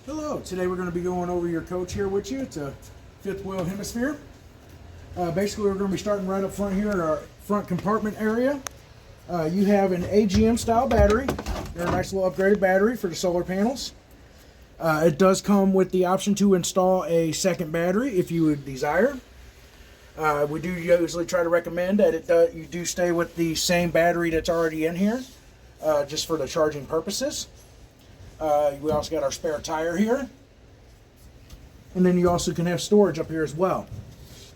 Hello, today we're going to be going over your coach here with you. It's a fifth wheel Hemisphere. Basically, we're going to be starting right up front here in our front compartment area. You have an AGM style battery. They're a nice little upgraded battery for the solar panels. It does come with the option to install a second battery if you would desire. We do usually try to recommend that you do stay with the same battery that's already in here, just for the charging purposes. We also got our spare tire here. And then you also can have storage up here as well.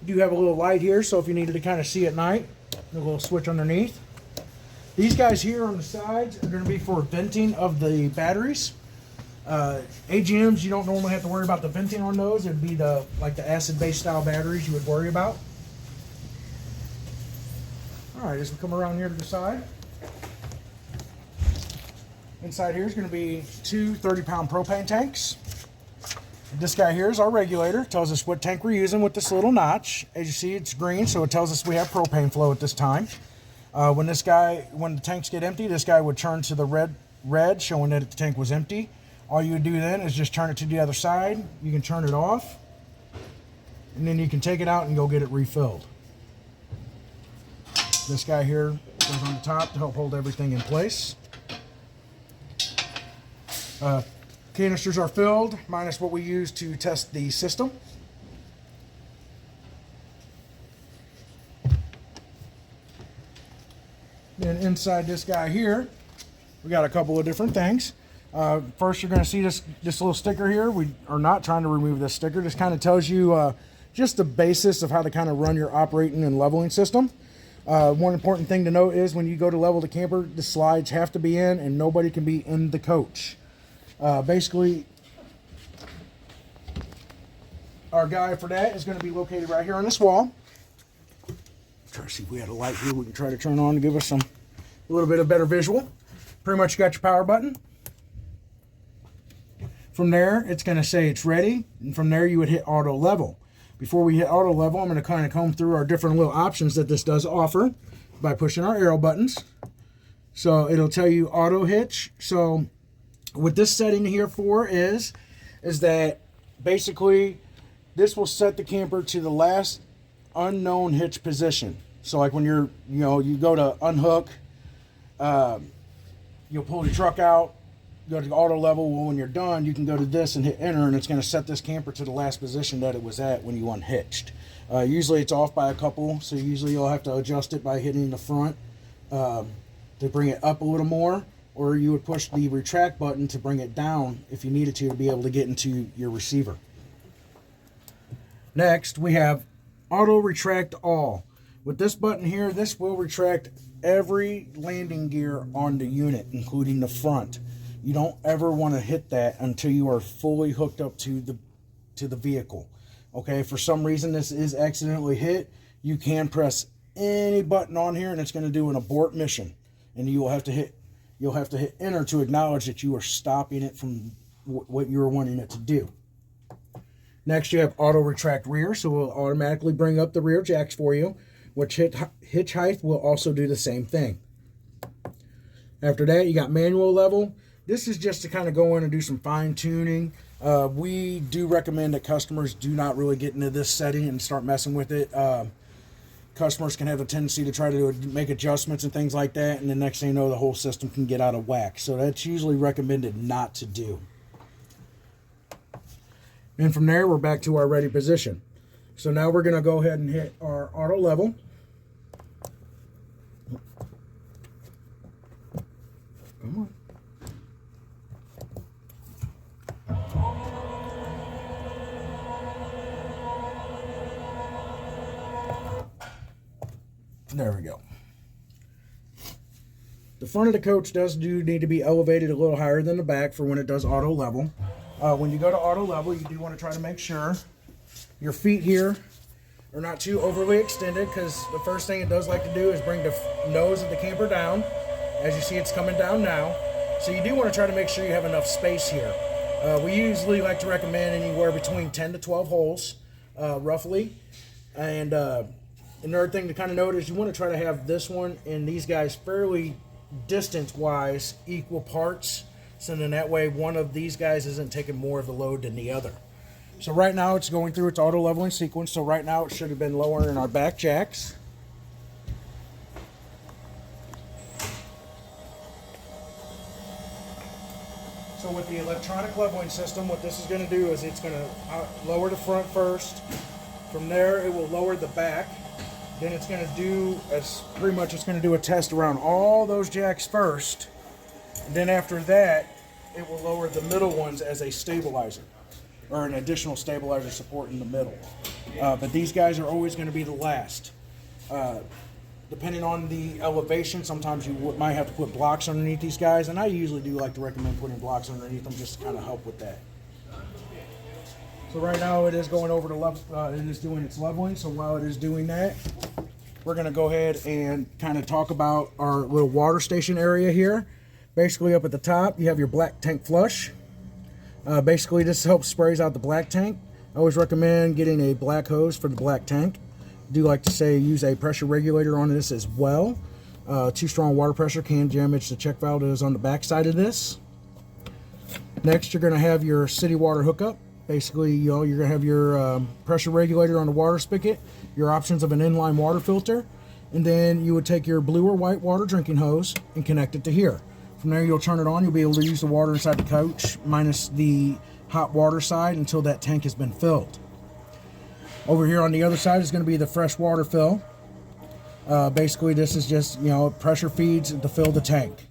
You do have a little light here, so if you needed to kind of see at night, a little switch underneath. These guys here on the sides are going to be for venting of the batteries. AGMs, you don't normally have to worry about the venting on those. It'd be the acid-based style batteries you would worry about. Alright, as we come around here to the side. Inside here is going to be two 30-pound propane tanks. This guy here is our regulator. It tells us what tank we're using with this little notch. As you see, it's green, so it tells us we have propane flow at this time. When the tanks get empty, this guy would turn to the red, showing that the tank was empty. All you would do then is just turn it to the other side. You can turn it off, and then you can take it out and go get it refilled. This guy here goes on the top to help hold everything in place. Canisters are filled, minus what we use to test the system. Then inside this guy here, we got a couple of different things. First, you're going to see this little sticker here. We are not trying to remove this sticker. This kind of tells you just the basis of how to kind of run your operating and leveling system. One important thing to note is when you go to level the camper, the slides have to be in and nobody can be in the coach. Basically, our guide for that is going to be located right here on this wall. Try to see if we had a light here we can try to turn on to give us a little bit of better visual. Pretty much you got your power button. From there, it's going to say it's ready, and from there you would hit auto level. Before we hit auto level, I'm going to kind of comb through our different little options that this does offer by pushing our arrow buttons. So it'll tell you auto hitch. So what this setting here for is that basically this will set the camper to the last unknown hitch position. So like when you go to unhook, you'll pull the truck out, go to auto level. Well, when you're done, you can go to this and hit enter, and it's going to set this camper to the last position that it was at when you unhitched. Usually it's off by a couple, so usually you'll have to adjust it by hitting the front to bring it up a little more, or you would push the retract button to bring it down if you needed to be able to get into your receiver. Next, we have auto retract all. With this button here, this will retract every landing gear on the unit, including the front. You don't ever want to hit that until you are fully hooked up to the vehicle. Okay, for some reason this is accidentally hit, you can press any button on here and it's going to do an abort mission, and you'll have to hit enter to acknowledge that you are stopping it from what you were wanting it to do. Next, you have auto retract rear, so we'll automatically bring up the rear jacks for you, which hitch height will also do the same thing. After that, you got manual level. This is just to kind of go in and do some fine tuning. We do recommend that customers do not really get into this setting and start messing with it. Customers can have a tendency to try to make adjustments and things like that, and the next thing you know, the whole system can get out of whack. So that's usually recommended not to do. And from there, we're back to our ready position. So now we're going to go ahead and hit our auto level. Come on. There we go. The front of the coach do need to be elevated a little higher than the back for when it does auto level. When you go to auto level, you do want to try to make sure your feet here are not too overly extended, because the first thing it does like to do is bring the nose of the camper down. As you see, it's coming down now. So you do want to try to make sure you have enough space here. We usually like to recommend anywhere between 10 to 12 holes, roughly. And another thing to kind of note is you want to try to have this one and these guys fairly distance-wise equal parts, So then that way one of these guys isn't taking more of the load than the other. So right now it's going through its auto leveling sequence. So right now it should have been lowering our back jacks. So with the electronic leveling system, what this is going to do is it's going to lower the front first. From there, it will lower the back. Then it's going to do it's going to do a test around all those jacks first. And then after that, it will lower the middle ones as a stabilizer, or an additional stabilizer support in the middle. But these guys are always going to be the last. Depending on the elevation, sometimes you might have to put blocks underneath these guys, and I usually do like to recommend putting blocks underneath them just to kind of help with that. So right now it is going over to it is doing its leveling. So while it is doing that, we're going to go ahead and kind of talk about our little water station area here. Basically, up at the top, you have your black tank flush. Basically, this helps sprays out the black tank. I always recommend getting a black hose for the black tank. I do like to say use a pressure regulator on this as well. Too strong water pressure can damage the check valve that is on the back side of this. Next, you're going to have your city water hookup. Basically, you're going to have your pressure regulator on the water spigot, your options of an inline water filter, and then you would take your blue or white water drinking hose and connect it to here. From there, you'll turn it on. You'll be able to use the water inside the coach minus the hot water side until that tank has been filled. Over here on the other side is going to be the fresh water fill. Basically, this is just, pressure feeds to fill the tank.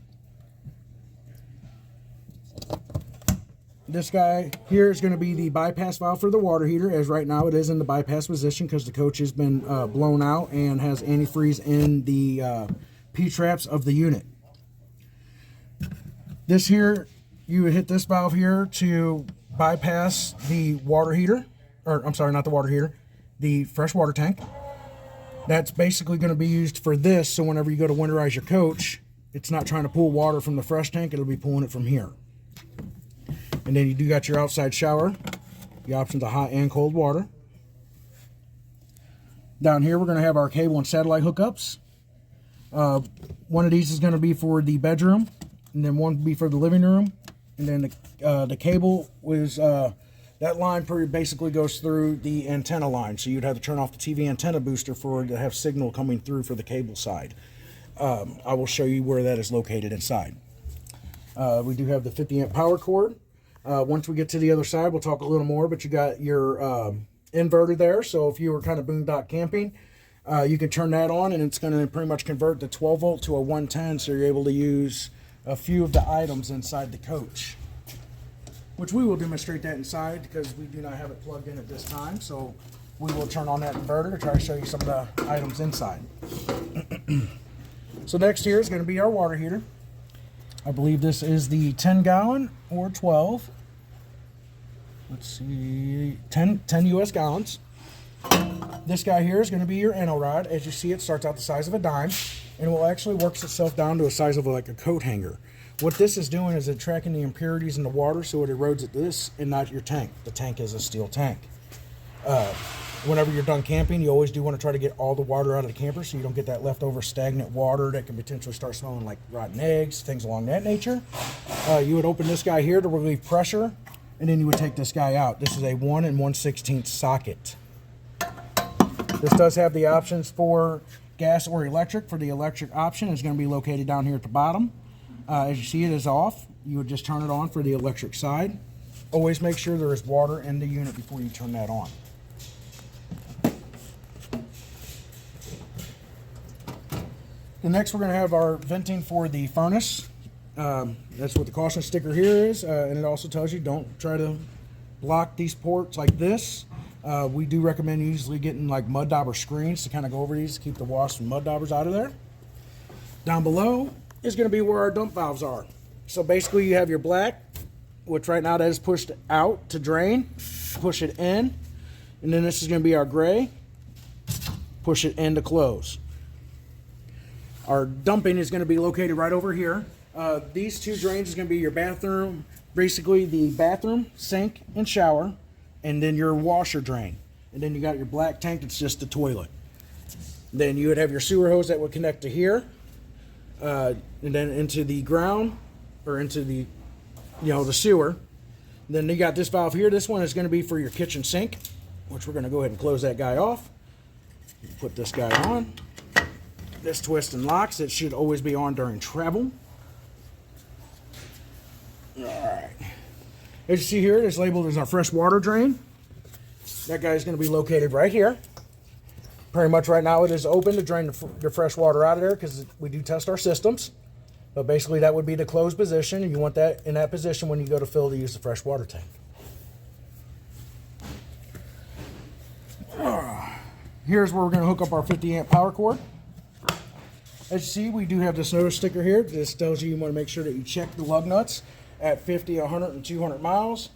This guy here is going to be the bypass valve for the water heater, as right now it is in the bypass position because the coach has been blown out and has antifreeze in the P-traps of the unit. This here, you would hit this valve here to bypass the water heater, or I'm sorry, not the water heater, the fresh water tank. That's basically going to be used for this, so whenever you go to winterize your coach, it's not trying to pull water from the fresh tank, it'll be pulling it from here. And then you do got your outside shower, the options of hot and cold water. Down here, we're going to have our cable and satellite hookups. One of these is going to be for the bedroom, and then one will be for the living room. And then the cable was, that line basically goes through the antenna line. So you'd have to turn off the TV antenna booster for it to have signal coming through for the cable side. I will show you where that is located inside. We do have the 50 amp power cord. Once we get to the other side, we'll talk a little more, but you got your inverter there. So if you were kind of boondock camping, you can turn that on and it's going to pretty much convert the 12 volt to a 110. So you're able to use a few of the items inside the coach, which we will demonstrate that inside because we do not have it plugged in at this time. So we will turn on that inverter to try to show you some of the items inside. So next here is going to be our water heater. I believe this is the 10 gallon or 12. Let's see, 10 US gallons. This guy here is going to be your NO rod. As you see, it starts out the size of a dime and will actually works itself down to a size of like a coat hanger. What this is doing is it's tracking the impurities in the water so it erodes at this and not your tank. The tank is a steel tank. Whenever you're done camping, you always do want to try to get all the water out of the camper so you don't get that leftover stagnant water that can potentially start smelling like rotten eggs, things along that nature. You would open this guy here to relieve pressure, and then you would take this guy out. This is a 1 1/16 socket. This does have the options for gas or electric. For the electric option, it's going to be located down here at the bottom. As you see, it is off. You would just turn it on for the electric side. Always make sure there is water in the unit before you turn that on. And next we're going to have our venting for the furnace. That's what the caution sticker here is, and it also tells you don't try to block these ports like this. We do recommend usually getting like mud dauber screens to kind of go over these to keep the wasps and mud daubers out of there. Down below is going to be where our dump valves are. So basically you have your black, which right now that is pushed out to drain, push it in, and then this is going to be our gray, push it in to close. Our dumping is going to be located right over here. These two drains is going to be your bathroom, basically the bathroom, sink, and shower, and then your washer drain. And then you got your black tank, it's just the toilet. Then you would have your sewer hose that would connect to here, and then into the ground, or into the the sewer. Then you got this valve here. This one is going to be for your kitchen sink, which we're going to go ahead and close that guy off. Put this guy on. This twists and locks. It should always be on during travel. Alright. As you see here, it's labeled as our fresh water drain. That guy is going to be located right here. Pretty much right now it is open to drain the fresh water out of there because we do test our systems. But basically that would be the closed position, and you want that in that position when you go to fill to use the fresh water tank. Here's where we're going to hook up our 50 amp power cord. As you see, we do have this notice sticker here. This tells you want to make sure that you check the lug nuts at 50, 100, and 200 miles.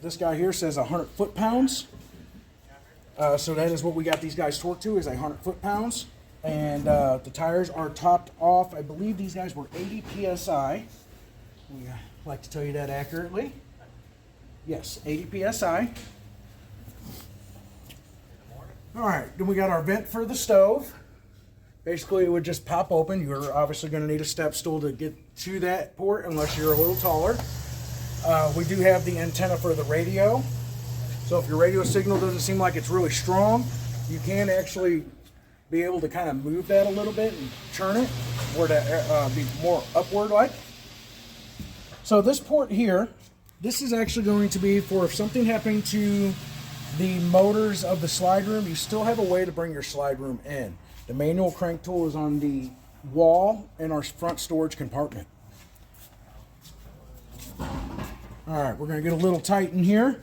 This guy here says 100 foot-pounds. So that is what we got these guys torqued to, is 100 foot-pounds. And the tires are topped off. I believe these guys were 80 PSI. We like to tell you that accurately. Yes, 80 PSI. All right, then we got our vent for the stove. Basically, it would just pop open. You're obviously going to need a step stool to get to that port unless you're a little taller. We do have the antenna for the radio. So if your radio signal doesn't seem like it's really strong, you can actually be able to kind of move that a little bit and turn it for to be more upward like. So this port here, this is actually going to be for if something happened to the motors of the slide room, you still have a way to bring your slide room in. The manual crank tool is on the wall in our front storage compartment. All right, we're going to get a little tight in here.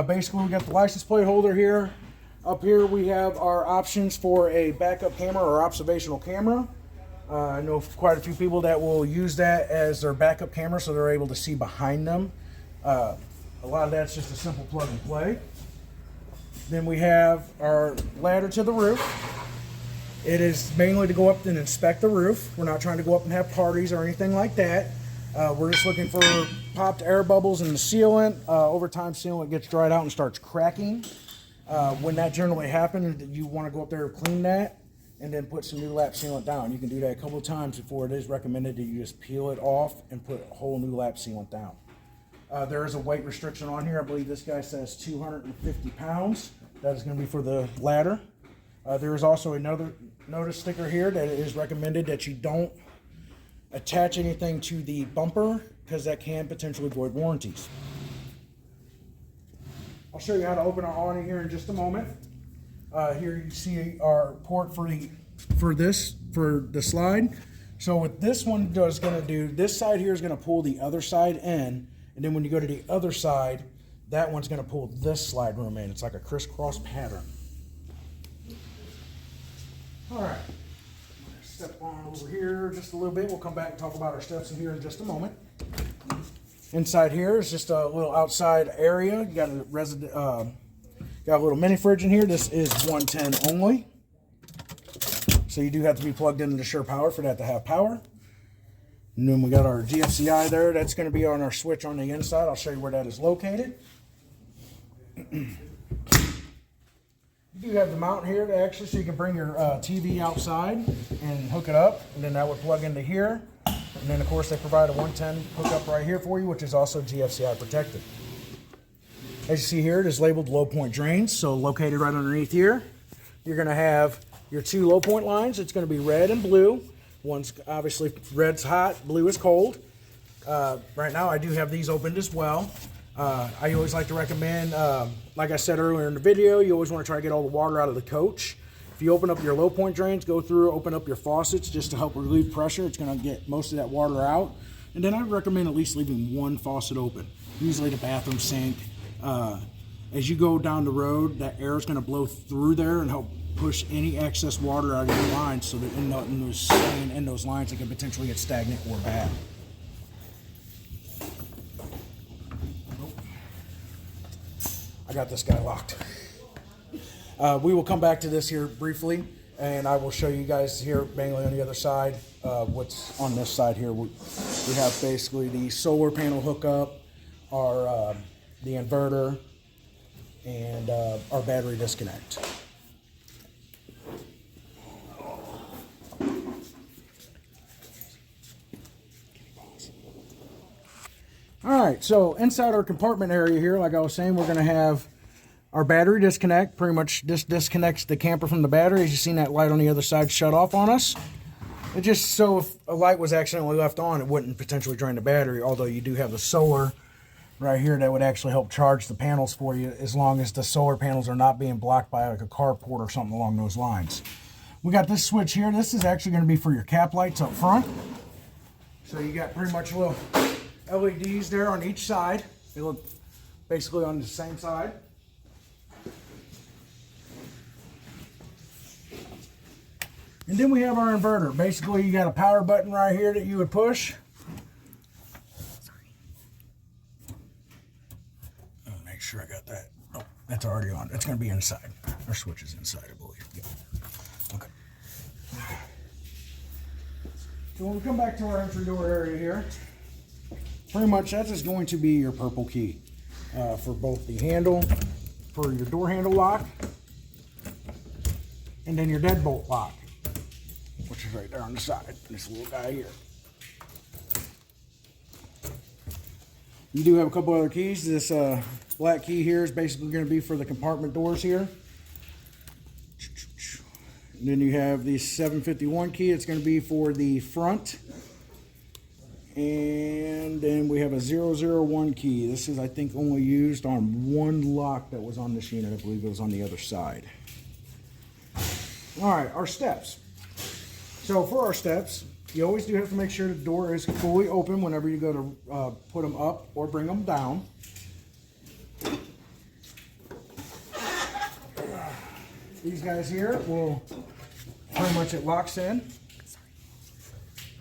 Basically, we got the license plate holder here. Up here, we have our options for a backup camera or observational camera. I know quite a few people that will use that as their backup camera so they're able to see behind them. A lot of that's just a simple plug and play. Then we have our ladder to the roof. It is mainly to go up and inspect the roof. We're not trying to go up and have parties or anything like that. We're just looking for popped air bubbles in the sealant. Over time, sealant gets dried out and starts cracking. When that generally happens, you want to go up there and clean that and then put some new lap sealant down. You can do that a couple of times before it is recommended that you just peel it off and put a whole new lap sealant down. There is a weight restriction on here. I believe this guy says 250 pounds. That is going to be for the ladder. There is also another notice sticker here that it is recommended that you don't attach anything to the bumper because that can potentially void warranties. I'll show you how to open our awning here in just a moment. Here you see our port for the slide. So what this one is going to do, this side here is going to pull the other side in, and then when you go to the other side, that one's going to pull this slide room in. It's like a crisscross pattern. All right, I'm going to step on over here just a little bit. We'll come back and talk about our steps in here in just a moment. Inside here is just a little outside area. You got a little mini fridge in here. This is 110 only. So you do have to be plugged into the Sure Power for that to have power. And then we got our GFCI there. That's going to be on our switch on the inside. I'll show you where that is located. You do have the mount here to actually, so you can bring your TV outside and hook it up, and then that would plug into here. And then of course they provide a 110 hookup right here for you, which is also GFCI protected. As you see here, it is labeled low point drains, so located right underneath here. You're going to have your two low point lines. It's going to be red and blue. One's obviously red's hot, blue is cold. Right now I do have these opened as well. I always like to recommend, like I said earlier in the video, you always want to try to get all the water out of the coach. If you open up your low point drains, go through, open up your faucets just to help relieve pressure. It's going to get most of that water out. And then I recommend at least leaving one faucet open, usually the bathroom sink. As you go down the road, that air is going to blow through there and help push any excess water out of your lines so that in those lines it can potentially get stagnant or bad. I got this guy locked. We will come back to this here briefly, and I will show you guys here mainly on the other side what's on this side here. We have basically the solar panel hookup, our the inverter, and our battery disconnect. All right, so inside our compartment area here, like I was saying, we're going to have our battery disconnect. Pretty much this disconnects the camper from the battery. As you've seen, that light on the other side shut off on us. It just so if a light was accidentally left on, it wouldn't potentially drain the battery, although you do have the solar right here that would actually help charge the panels for you, as long as the solar panels are not being blocked by like a carport or something along those lines. We got this switch here. This is actually going to be for your cap lights up front. So you got pretty much little LEDs there on each side. They look basically on the same side. And then we have our inverter. Basically, you got a power button right here that you would push. Make sure I got that. Oh, that's already on. It's going to be inside. Our switch is inside, I believe. Yeah. Okay. So when we come back to our entry door area here, pretty much that is going to be your purple key for both the handle, for your door handle lock, and then your deadbolt lock, which is right there on the side. This little guy here. You do have a couple other keys. This black key here is basically going to be for the compartment doors here. And then you have the 751 key. It's going to be for the front. And then we have a 001 key. This is, I think, only used on one lock that was on this unit. I believe it was on the other side. All right, our steps. So for our steps, you always do have to make sure the door is fully open whenever you go to put them up or bring them down. These guys here will pretty much, it locks in.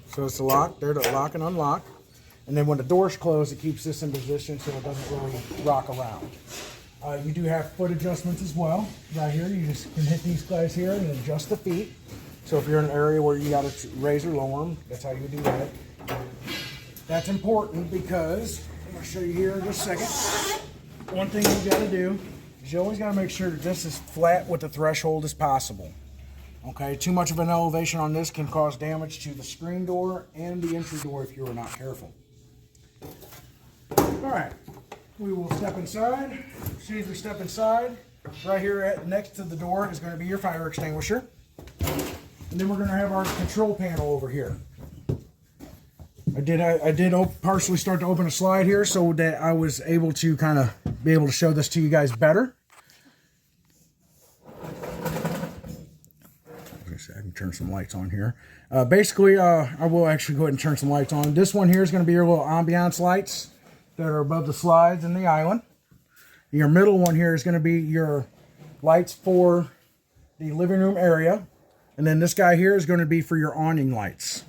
So it's the lock, there to lock and unlock. And then when the door's closed, it keeps this in position so it doesn't really rock around. You do have foot adjustments as well. Right here, you just can hit these guys here and adjust the feet. So if you're in an area where you got to raise or lower them, that's how you do that. That's important because, I'm going to show you here in just a second. One thing you got to do is you always got to make sure that this is flat with the threshold as possible. Okay, too much of an elevation on this can cause damage to the screen door and the entry door if you are not careful. All right, we will step inside. As soon as we step inside, right here next to the door is going to be your fire extinguisher. And then we're going to have our control panel over here. I did partially start to open a slide here so that I was able to kind of be able to show this to you guys better. I can turn some lights on here. Basically, I will actually go ahead and turn some lights on. This one here is going to be your little ambiance lights that are above the slides and the island. Your middle one here is going to be your lights for the living room area. And then this guy here is going to be for your awning lights.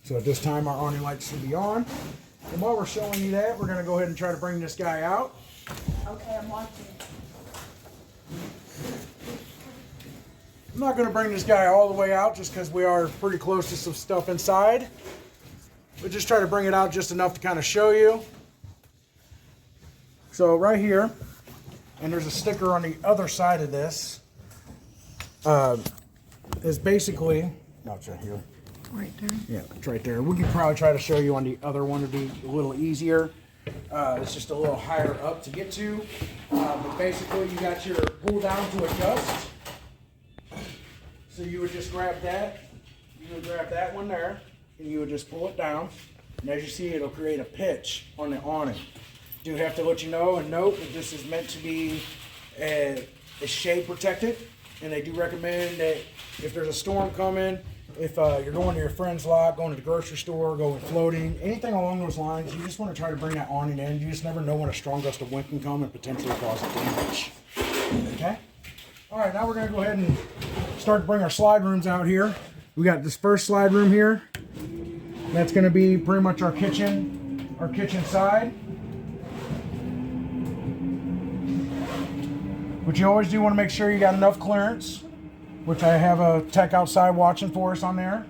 So at this time, our awning lights should be on. And while we're showing you that, we're going to go ahead and try to bring this guy out. Okay, I'm watching. I'm not going to bring this guy all the way out just because we are pretty close to some stuff inside. But just try to bring it out just enough to kind of show you. So right here, and there's a sticker on the other side of this, is basically, no, it's right here. Right there? Yeah, it's right there. We could probably try to show you on the other one to be a little easier. It's just a little higher up to get to. But basically, you got your pull down to adjust. So you would just grab that. You would grab that one there, and you would just pull it down. And as you see, it'll create a pitch on the awning. Do have to let you know and note that this is meant to be shade protected. And they do recommend that if there's a storm coming, if you're going to your friend's lot, going to the grocery store, going floating, anything along those lines, you just want to try to bring that awning in. You just never know when a strong gust of wind can come and potentially cause damage. Okay? All right, now we're going to go ahead and start to bring our slide rooms out here. We got this first slide room here. That's going to be pretty much our kitchen side. But you always do want to make sure you got enough clearance, which I have a tech outside watching for us on there.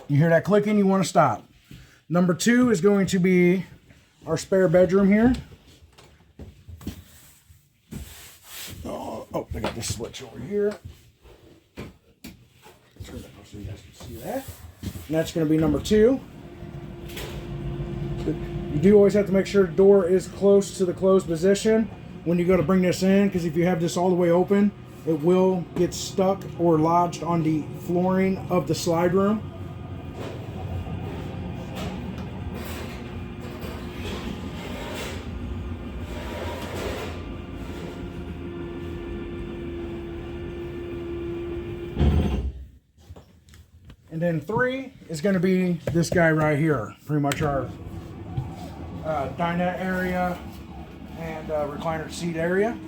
You hear that clicking, you want to stop. Number 2 is going to be our spare bedroom here. Oh, I got this switch over here. that. And that's going to be number 2. You do always have to make sure the door is close to the closed position when you go to bring this in, because if you have this all the way open, it will get stuck or lodged on the flooring of the slide room. And then 3 is going to be this guy right here, pretty much our dinette area and recliner seat area.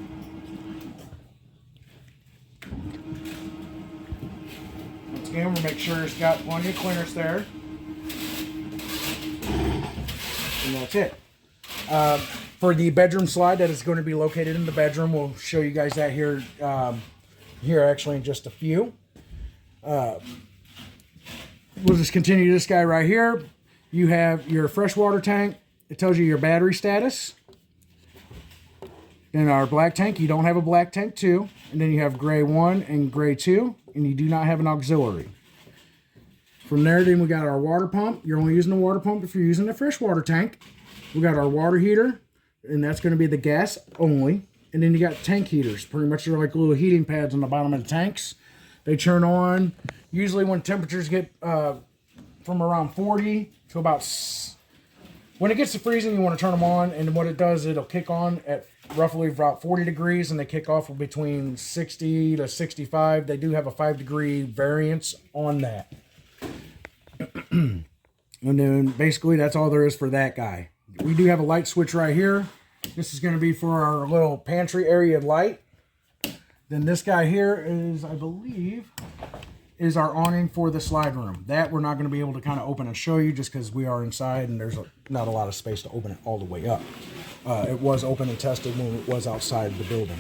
Once again, we'll make sure it's got plenty of clearance there. And that's it. For the bedroom slide that is going to be located in the bedroom, we'll show you guys that here, actually in just a few. We'll just continue this guy right here. You have your freshwater tank. It tells you your battery status. In our black tank, you don't have a black tank 2. And then you have gray 1 and gray 2. And you do not have an auxiliary. From there, then we got our water pump. You're only using the water pump if you're using the freshwater tank. We got our water heater. And that's going to be the gas only. And then you got tank heaters. Pretty much they're like little heating pads on the bottom of the tanks. They turn on usually when temperatures get from around 40 to about... When it gets to freezing, you want to turn them on, and what it does, it'll kick on at roughly about 40 degrees, and they kick off between 60 to 65. They do have a 5-degree variance on that. And then basically that's all there is for that guy. We do have a light switch right here. This is going to be for our little pantry area light. Then this guy here is, I believe, is our awning for the slide room. That we're not going to be able to kind of open and show you just because we are inside and there's not a lot of space to open it all the way up. It was open and tested when it was outside the building.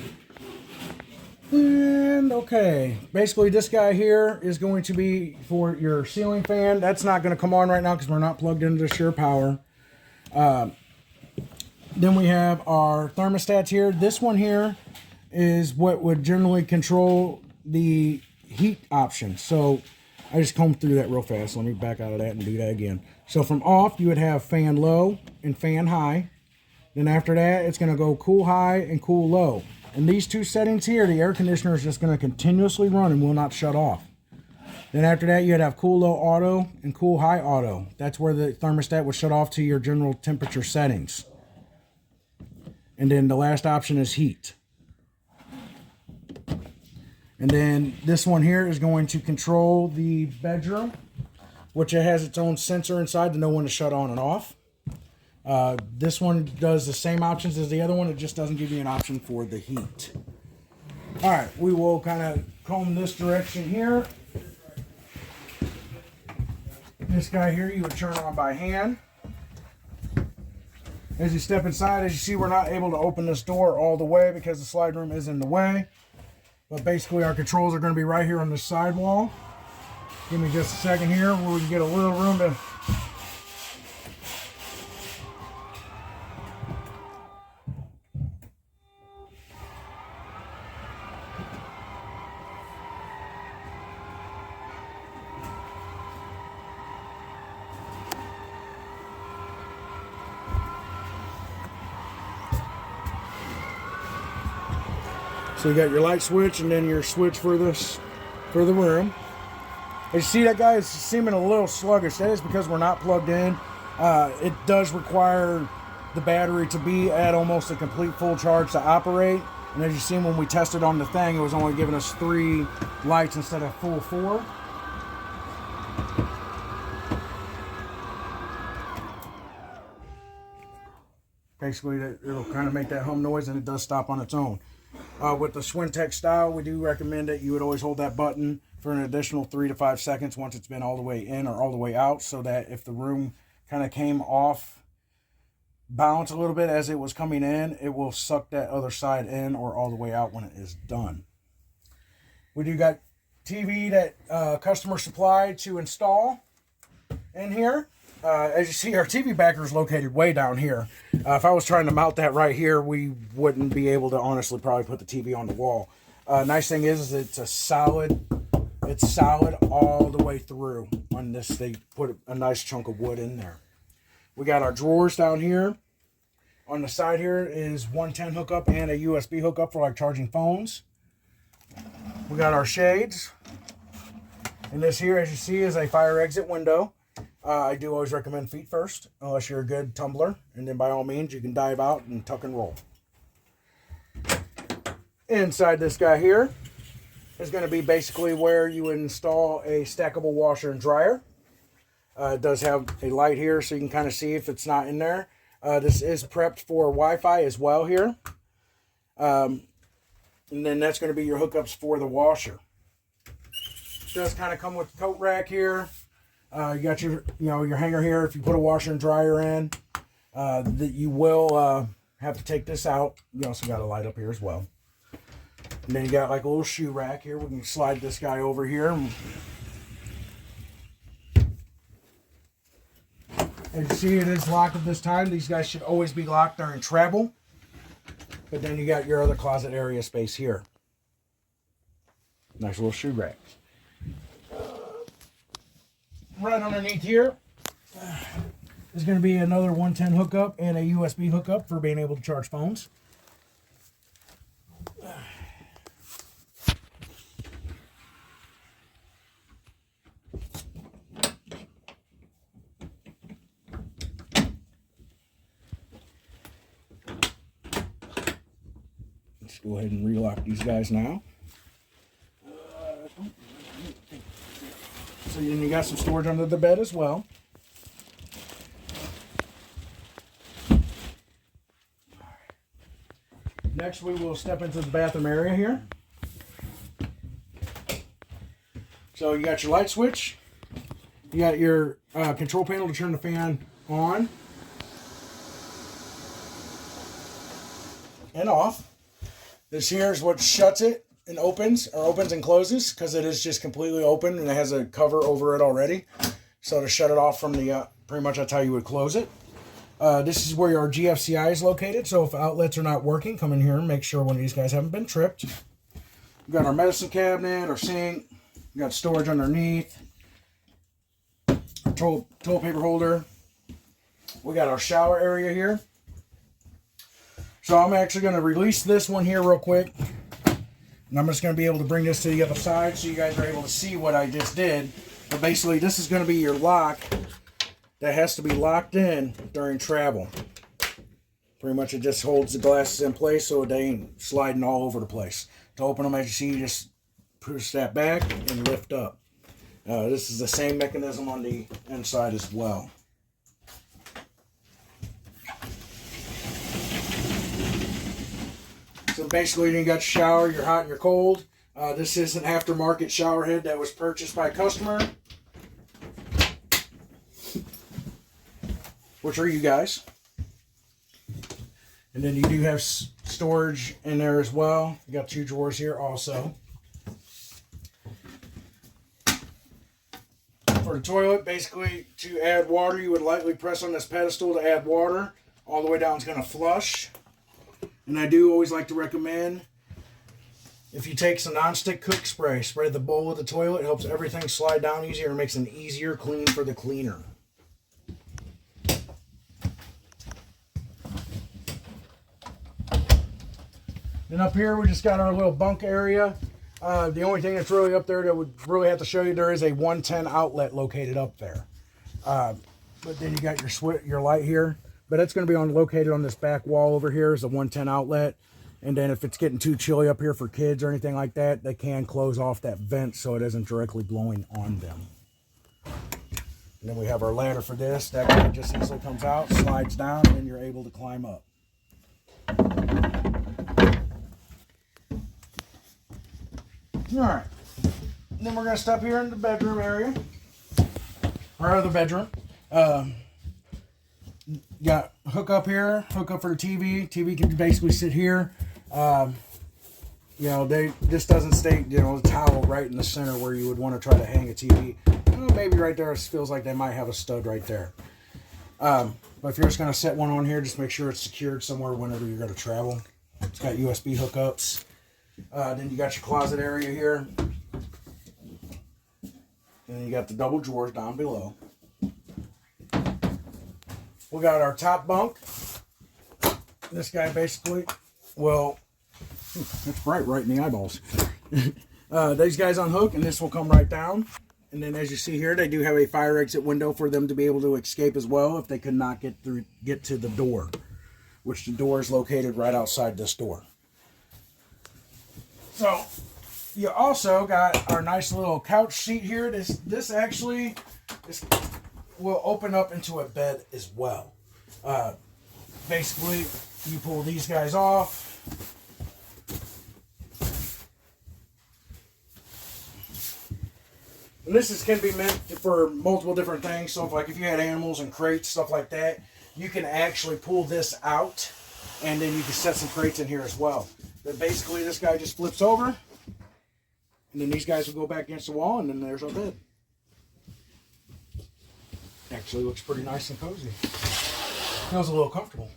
And okay, basically this guy here is going to be for your ceiling fan. That's not going to come on right now because we're not plugged into the Sure Power. Then we have our thermostats here. This one here is what would generally control the heat option. So I just combed through that real fast. Let me back out of that and do that again. So from off, you would have fan low and fan high. Then after that, it's going to go cool high and cool low. And these two settings here, the air conditioner is just going to continuously run and will not shut off. Then after that, you'd have cool low auto and cool high auto. That's where the thermostat would shut off to your general temperature settings. And then the last option is heat. And then this one here is going to control the bedroom, which it has its own sensor inside to know when to shut on and off. This one does the same options as the other one. It just doesn't give you an option for the heat. All right, we will kind of comb this direction here. This guy here you would turn on by hand. As you step inside, as you see, we're not able to open this door all the way because the slide room is in the way. But basically our controls are going to be right here on the sidewall. Give me just a second here where we can get a little room to... So you got your light switch and then your switch for this, for the room. As you see, that guy is seeming a little sluggish. That is because we're not plugged in. It does require the battery to be at almost a complete full charge to operate. And as you see, when we tested on the thing, it was only giving us 3 lights instead of full 4. Basically, it'll kind of make that hum noise, and it does stop on its own. With the Swintech style, we do recommend that you would always hold that button for an additional 3 to 5 seconds once it's been all the way in or all the way out, so that if the room kind of came off balance a little bit as it was coming in, it will suck that other side in or all the way out when it is done. We do got TV that customer supplied to install in here. As you see, our TV backer is located way down here. If I was trying to mount that right here, we wouldn't be able to honestly probably put the TV on the wall. Nice thing is it's a solid It's solid all the way through on this. They put a nice chunk of wood in there. We got our drawers down here. On the side here is 110 hookup and a USB hookup for like charging phones. We got our shades. And this here, as you see, is a fire exit window. I do always recommend feet first, unless you're a good tumbler. And then by all means, you can dive out and tuck and roll. Inside this guy here is going to be basically where you would install a stackable washer and dryer. It does have a light here so you can kind of see if it's not in there. This is prepped for Wi-Fi as well here. And then that's going to be your hookups for the washer. It does kind of come with the coat rack here. You got your hanger here if you put a washer and dryer in. That you will have to take this out. You also got a light up here as well. And then you got like a little shoe rack here. We can slide this guy over here. As you see, it is locked at this time. These guys should always be locked during travel. But then you got your other closet area space here. Nice little shoe rack. Right underneath here is going to be another 110 hookup and a USB hookup for being able to charge phones. Let's go ahead and relock these guys now. So then you got some storage under the bed as well. Next we will step into the bathroom area here. So you got your light switch. You got your control panel to turn the fan on and off. This here is what shuts it and opens and closes, because it is just completely open and it has a cover over it already. So to shut it off from the, pretty much that's how you would close it. This is where our GFCI is located. So if outlets are not working, come in here and make sure one of these guys haven't been tripped. We've got our medicine cabinet, our sink. We got storage underneath. Our toilet paper holder. We got our shower area here. So I'm actually going to release this one here real quick. And I'm just going to be able to bring this to the other side so you guys are able to see what I just did. But basically, this is going to be your lock that has to be locked in during travel. Pretty much it just holds the glasses in place so they ain't sliding all over the place. To open them, as you see, you just push that back and lift up. This is the same mechanism on the inside as well. So basically, you got your shower, your hot and your cold. This is an aftermarket shower head that was purchased by a customer. Which are you guys. And then you do have storage in there as well. You got 2 drawers here also. For the toilet, basically to add water, you would lightly press on this pedestal to add water. All the way down, it's going to flush. And I do always like to recommend, if you take some nonstick cook spray, spray the bowl of the toilet. It helps everything slide down easier and makes an easier clean for the cleaner. And up here, we just got our little bunk area. The only thing that's really up there that would really have to show you, there is a 110 outlet located up there. But then you got your light here. But it's going to be located on this back wall over here is a 110 outlet. And then if it's getting too chilly up here for kids or anything like that, they can close off that vent so it isn't directly blowing on them. And then we have our ladder for this. That guy just easily comes out, slides down, and then you're able to climb up. Alright. And then we're going to step here in the bedroom area. Our other bedroom. You got hook up here, hook up for the TV. TV can basically sit here. This doesn't stay, the towel right in the center where you would want to try to hang a TV. Maybe right there, it feels like they might have a stud right there. But if you're just going to set one on here, just make sure it's secured somewhere whenever you're going to travel. It's got USB hookups. Then you got your closet area here. And then you got the double drawers down below. We got our top bunk. This guy basically, well, it's bright right in the eyeballs. These guys unhook, and this will come right down. And then as you see here, they do have a fire exit window for them to be able to escape as well if they could not get to the door, which the door is located right outside this door. So you also got our nice little couch seat here. This actually will open up into a bed as well. Basically, you pull these guys off. And this can be meant for multiple different things. So if you had animals and crates, stuff like that, you can actually pull this out, and then you can set some crates in here as well. But basically, this guy just flips over, and then these guys will go back against the wall, and then there's our bed. Actually looks pretty nice and cozy. Feels a little comfortable.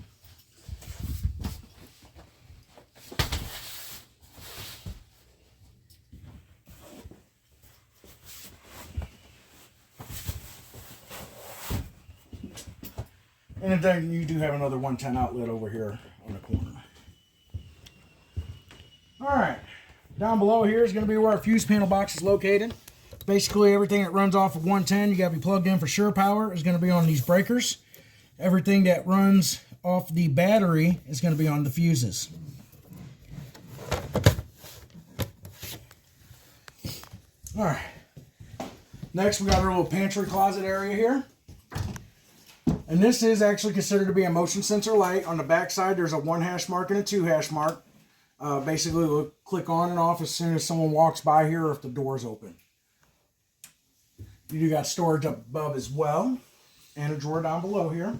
And then you do have another 110 outlet over here on the corner. Alright, down below here is going to be where our fuse panel box is located. Basically everything that runs off of 110, you got to be plugged in for sure power, is going to be on these breakers. Everything that runs off the battery is going to be on the fuses. Alright, next we got our little pantry closet area here. And this is actually considered to be a motion sensor light. On the back side, there's a 1 hash mark and a 2 hash mark. Basically, it will click on and off as soon as someone walks by here or if the door's open. You do got storage up above as well, and a drawer down below here.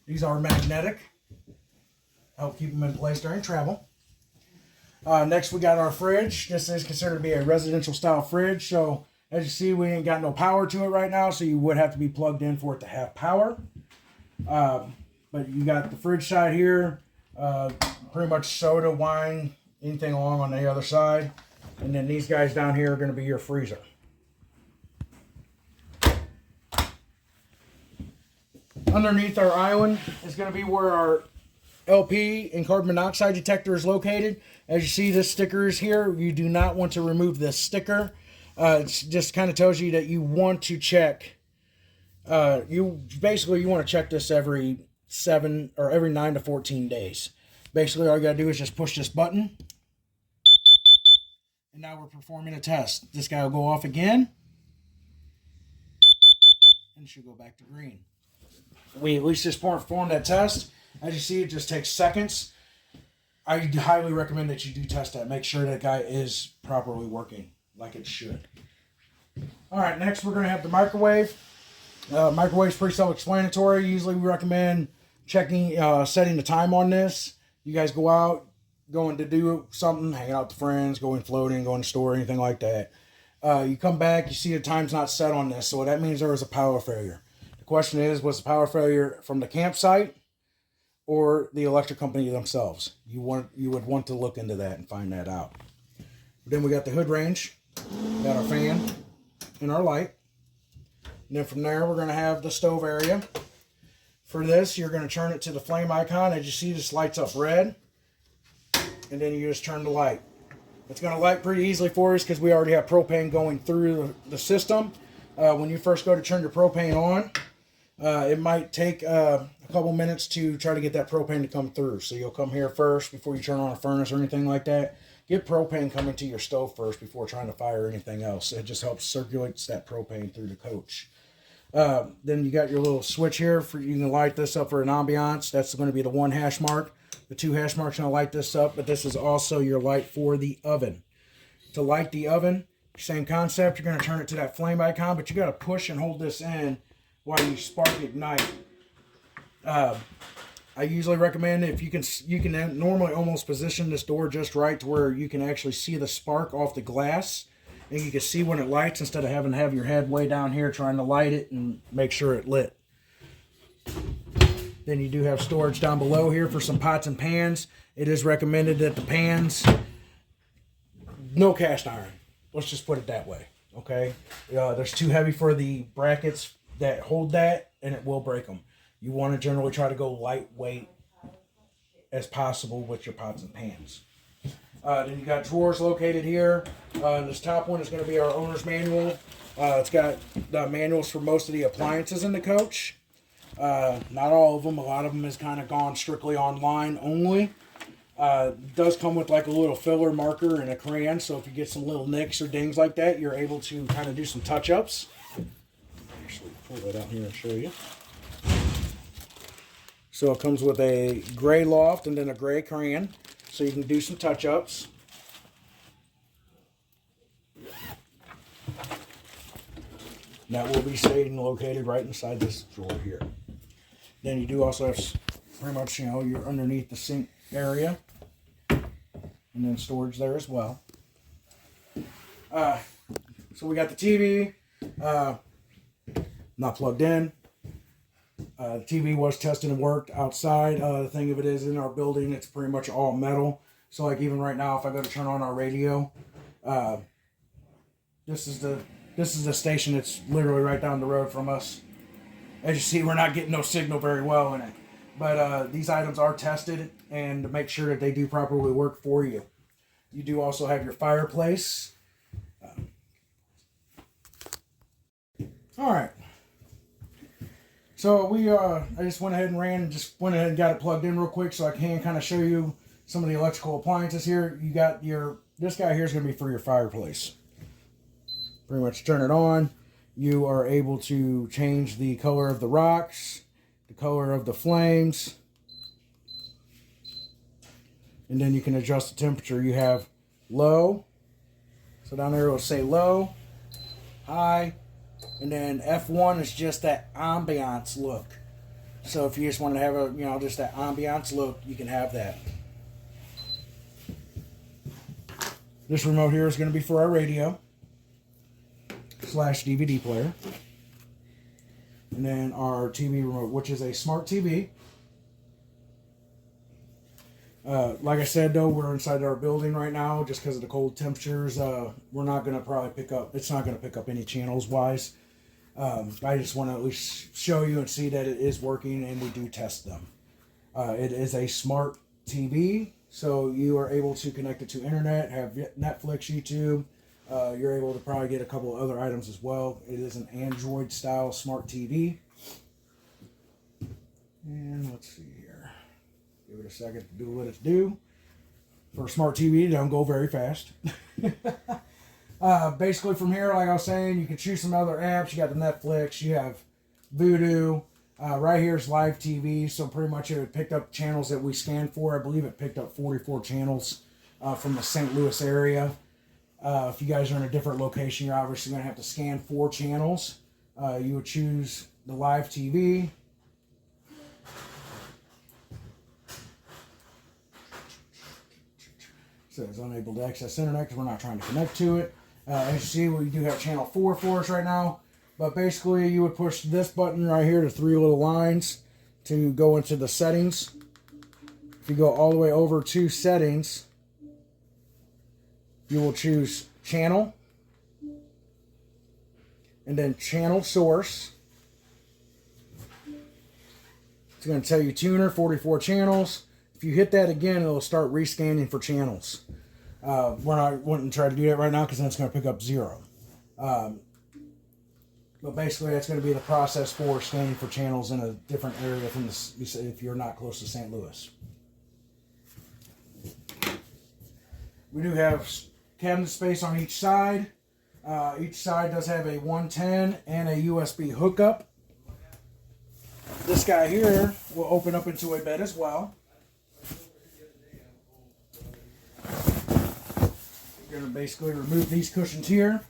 These are magnetic. Help keep them in place during travel. Next, we got our fridge. This is considered to be a residential style fridge. So, as you see, we ain't got no power to it right now, so you would have to be plugged in for it to have power. But you got the fridge side here, pretty much soda, wine, anything along on the other side. And then these guys down here are going to be your freezer. Underneath our island is going to be where our LP and carbon monoxide detector is located. As you see, this sticker is here. You do not want to remove this sticker. It just kind of tells you that you want to check. You want to check this every 9 to 14 days. Basically, all you got to do is just push this button. And now we're performing a test. This guy will go off again. And it should go back to green. We at least just performed that test. As you see, it just takes seconds. I highly recommend that you do test that. Make sure that guy is properly working like it should. All right, next we're going to have the microwave. Microwave's pretty self-explanatory. Usually we recommend checking, setting the time on this. You guys go out, going to do something, hanging out with friends, going floating, going to the store, anything like that. You come back, you see the time's not set on this, so that means there was a power failure. The question is, was the power failure from the campsite or the electric company themselves? You would want to look into that and find that out. Then we got the hood range, got our fan and our light. And then from there, we're going to have the stove area. For this, you're going to turn it to the flame icon. As you see, this lights up red. And then you just turn the light. It's going to light pretty easily for us because we already have propane going through the system. When you first go to turn your propane on, it might take a couple minutes to try to get that propane to come through. So you'll come here first before you turn on a furnace or anything like that. Get propane coming to your stove first before trying to fire anything else. It just helps circulate that propane through the coach. Then you got your little switch here. You can light this up for an ambiance. That's going to be the 1 hash mark. The 2 hash marks going to light this up, but this is also your light for the oven. To light the oven, same concept. You're going to turn it to that flame icon, but you got to push and hold this in while you spark ignite. I usually recommend if you can normally almost position this door just right to where you can actually see the spark off the glass, and you can see when it lights instead of having to have your head way down here trying to light it and make sure it lit. Then you do have storage down below here for some pots and pans. It is recommended that the pans, no cast iron. Let's just put it that way. Okay, there's too heavy for the brackets that hold that, and it will break them. You want to generally try to go lightweight as possible with your pots and pans. Then you got drawers located here. This top one is going to be our owner's manual. It's got the manuals for most of the appliances in the coach. Not all of them. A lot of them has kind of gone strictly online only. It does come with like a little filler marker and a crayon, so if you get some little nicks or dings like that, you're able to kind of do some touch-ups. Actually, pull that out here and show you. So it comes with a gray loft and then a gray crayon, so you can do some touch-ups. That will be staying located right inside this drawer here. Then you do also have pretty much, you're underneath the sink area. And then storage there as well. So we got the TV. Not plugged in. The TV was tested and worked outside. The thing of it is, in our building, it's pretty much all metal. So like even right now, if I go to turn on our radio, this is the station that's literally right down the road from us. As you see, we're not getting no signal very well in it. But these items are tested and to make sure that they do properly work for you. You do also have your fireplace. All right. So I just went ahead and got it plugged in real quick so I can kind of show you some of the electrical appliances here. You got this guy here is going to be for your fireplace. Pretty much turn it on. You are able to change the color of the rocks, the color of the flames, and then you can adjust the temperature. You have low, so down there it will say low, high, and then F1 is just that ambiance look. So if you just want to have just that ambiance look, you can have that. This remote here is going to be for our radio / DVD player. And then our TV remote, which is a smart TV. Like I said, though, we're inside our building right now just because of the cold temperatures. We're not going to probably it's not going to pick up any channels wise. I just want to at least show you and see that it is working, and we do test them. It is a smart TV, so you are able to connect it to internet, have Netflix, YouTube. You're able to probably get a couple of other items as well. It is an Android style smart TV. And let's see here. Give it a second to do what it's due. For a smart TV, it don't go very fast. Basically from here, like I was saying, you can choose some other apps. You got the Netflix, you have Vudu. Right here is live TV, so pretty much it picked up channels that we scanned for. I believe it picked up 44 channels from the St. Louis area. If you guys are in a different location, you're obviously going to have to scan 4 channels. You would choose the live TV. It says unable to access internet because we're not trying to connect to it. As you see, we do have channel 4 for us right now. But basically, you would push this button right here, the 3 little lines, to go into the settings. If you go all the way over to settings, you will choose channel, and then channel source. It's going to tell you tuner, 44 channels. If you hit that again, it'll start rescanning for channels. I wouldn't try to do that right now because then it's going to pick up 0. But basically, that's going to be the process for scanning for channels in a different area from if you're not close to St. Louis. We do have cabinet space on each side. Each side does have a 110 and a USB hookup. This guy here will open up into a bed as well. You're going to basically remove these cushions here.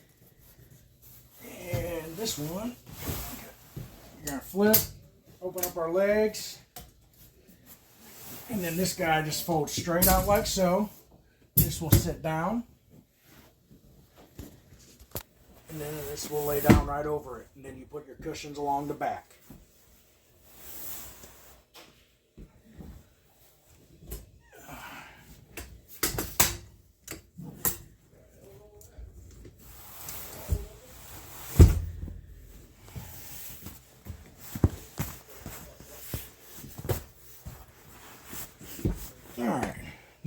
And this one, you're going to flip, open up our legs. And then this guy just folds straight out like so. This will sit down. And then this will lay down right over it. And then you put your cushions along the back.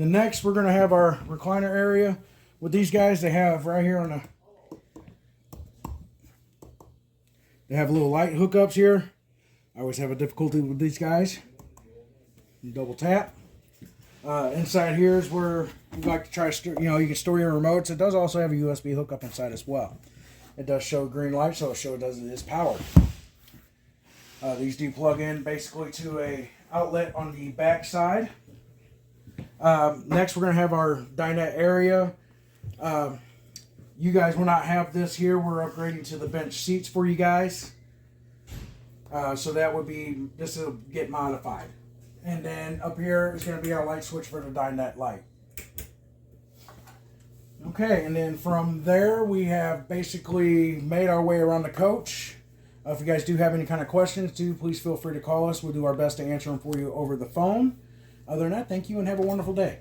The next, we're going to have our recliner area. With these guys, they have right here on the... They have little light hookups here. I always have a difficulty with these guys. You double tap. Inside here is where you like to try to, you can store your remotes. It does also have a USB hookup inside as well. It does show green light, so it is powered. These do plug in basically to a outlet on the back side. Next, we're going to have our dinette area. You guys will not have this here. We're upgrading to the bench seats for you guys. So that would be, this will get modified. And then up here is going to be our light switch for the dinette light. Okay, and then from there we have basically made our way around the coach. If you guys do have any kind of questions, please feel free to call us. We'll do our best to answer them for you over the phone. Other than that, thank you and have a wonderful day.